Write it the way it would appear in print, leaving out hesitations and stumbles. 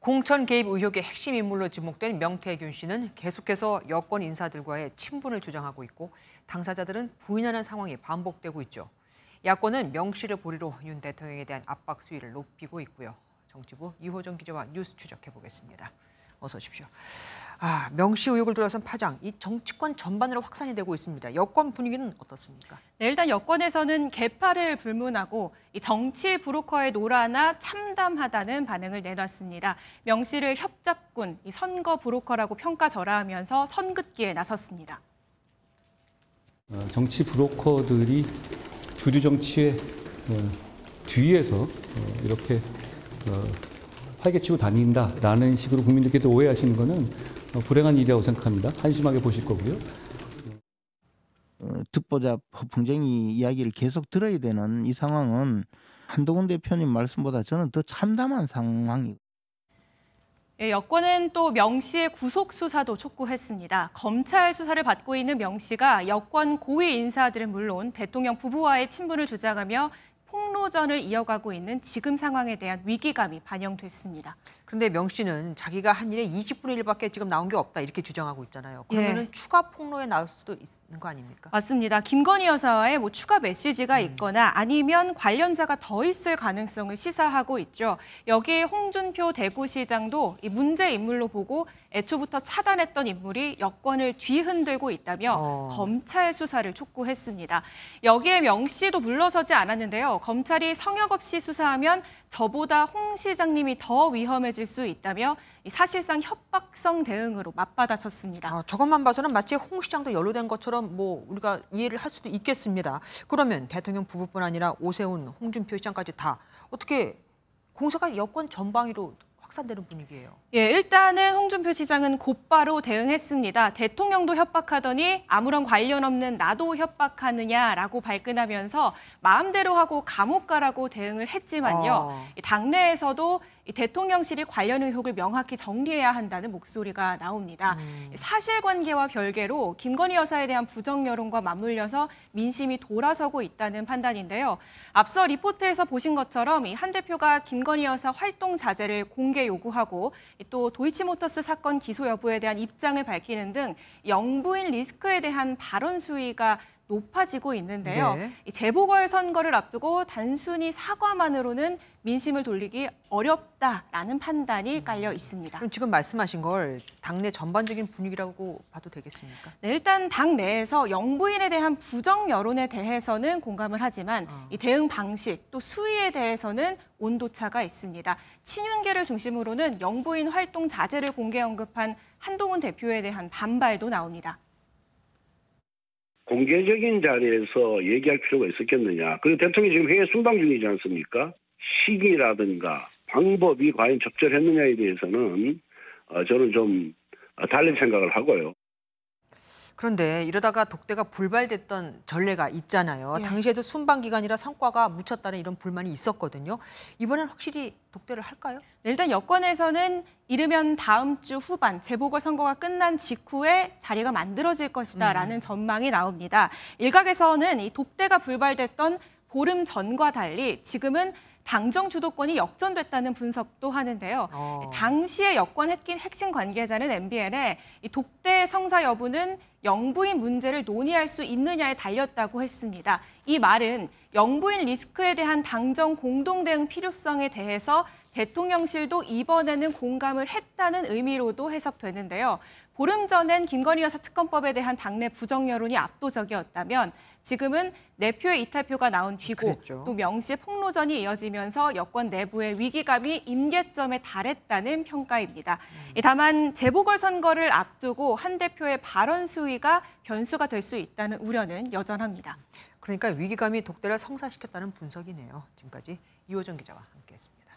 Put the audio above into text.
공천 개입 의혹의 핵심 인물로 지목된 명태균 씨는 계속해서 여권 인사들과의 친분을 주장하고 있고 당사자들은 부인하는 상황이 반복되고 있죠. 야권은 명 씨를 보리로 윤 대통령에 대한 압박 수위를 높이고 있고요. 정치부 이호정 기자와 뉴스 추적해 보겠습니다. 어서 오십시오. 명 씨 의혹을 둘러싼 파장, 이 정치권 전반으로 확산이 되고 있습니다. 여권 분위기는 어떻습니까? 네, 일단 여권에서는 개파를 불문하고 이 정치 브로커의 노라나 참담하다는 반응을 내놨습니다. 명 씨를 협잡군, 이 선거 브로커라고 평가절하하면서 선긋기에 나섰습니다. 정치 브로커들이 주류 정치의 뒤에서 이렇게 활개치고 다닌다라는 식으로 국민들께서 오해하시는 것은 불행한 일이라고 생각합니다. 한심하게 보실 거고요. 듣보잡 허풍쟁이 이야기를 계속 들어야 되는 이 상황은 한동훈 대표님 말씀보다 저는 더 참담한 상황이고. 네, 여권은 또 명 씨의 구속 수사도 촉구했습니다. 검찰 수사를 받고 있는 명 씨가 여권 고위 인사들은 물론 대통령 부부와의 친분을 주장하며 폭로전을 이어가고 있는 지금 상황에 대한 위기감이 반영됐습니다. 그런데 명 씨는 자기가 한 일에 20분의 1밖에 지금 나온 게 없다 이렇게 주장하고 있잖아요. 그러면은 추가 폭로에 나올 수도 있는 거 아닙니까? 맞습니다. 김건희 여사와의 추가 메시지가 있거나 아니면 관련자가 더 있을 가능성을 시사하고 있죠. 여기에 홍준표 대구시장도 이 문제 인물로 보고 애초부터 차단했던 인물이 여권을 뒤흔들고 있다며 검찰 수사를 촉구했습니다. 여기에 명 씨도 물러서지 않았는데요. 검찰이 성역 없이 수사하면 저보다 홍 시장님이 더 위험해질 수 있다며 사실상 협박성 대응으로 맞받아쳤습니다. 저것만 봐서는 마치 홍 시장도 연루된 것처럼 우리가 이해를 할 수도 있겠습니다. 그러면 대통령 부부뿐 아니라 오세훈, 홍준표 시장까지 다 어떻게 공세가 여권 전방위로 확산되는 분위기예요. 예, 일단은 홍준표 시장은 곧바로 대응했습니다. 대통령도 협박하더니 아무런 관련 없는 나도 협박하느냐라고 발끈하면서 마음대로 하고 감옥 가라고 대응을 했지만요. 당내에서도 대통령실이 관련 의혹을 명확히 정리해야 한다는 목소리가 나옵니다. 사실관계와 별개로 김건희 여사에 대한 부정 여론과 맞물려서 민심이 돌아서고 있다는 판단인데요. 앞서 리포트에서 보신 것처럼 한 대표가 김건희 여사 활동 자제를 공개 요구하고 또 도이치모터스 사건 기소 여부에 대한 입장을 밝히는 등 영부인 리스크에 대한 발언 수위가 높아지고 있는데요. 네. 재보궐선거를 앞두고 단순히 사과만으로는 민심을 돌리기 어렵다라는 판단이 깔려 있습니다. 그럼 지금 말씀하신 걸 당내 전반적인 분위기라고 봐도 되겠습니까? 네, 일단 당 내에서 영부인에 대한 부정 여론에 대해서는 공감을 하지만 이 대응 방식 또 수위에 대해서는 온도차가 있습니다. 친윤계를 중심으로는 영부인 활동 자제를 공개 언급한 한동훈 대표에 대한 반발도 나옵니다. 공개적인 자리에서 얘기할 필요가 있었겠느냐. 그리고 대통령이 지금 회의 순방 중이지 않습니까? 시기라든가 방법이 과연 적절했느냐에 대해서는 저는 좀 다른 생각을 하고요. 그런데 이러다가 독대가 불발됐던 전례가 있잖아요. 예. 당시에도 순방 기간이라 성과가 묻혔다는 이런 불만이 있었거든요. 이번엔 확실히 독대를 할까요? 네, 일단 여권에서는 이르면 다음 주 후반 재보궐선거가 끝난 직후에 자리가 만들어질 것이다라는 전망이 나옵니다. 일각에서는 이 독대가 불발됐던 보름 전과 달리 지금은 당정 주도권이 역전됐다는 분석도 하는데요. 당시의 여권 핵심 관계자는 MBN에 이 독대 성사 여부는 영부인 문제를 논의할 수 있느냐에 달렸다고 했습니다. 이 말은 영부인 리스크에 대한 당정 공동 대응 필요성에 대해서 대통령실도 이번에는 공감을 했다는 의미로도 해석되는데요. 보름 전엔 김건희 여사 특검법에 대한 당내 부정 여론이 압도적이었다면 지금은 내표의 이탈표가 나온 뒤고 또 명 씨의 폭로전이 이어지면서 여권 내부의 위기감이 임계점에 달했다는 평가입니다. 다만 재보궐선거를 앞두고 한 대표의 발언 수위가 변수가 될 수 있다는 우려는 여전합니다. 그러니까 위기감이 독대를 성사시켰다는 분석이네요. 지금까지 이호정 기자와 함께했습니다.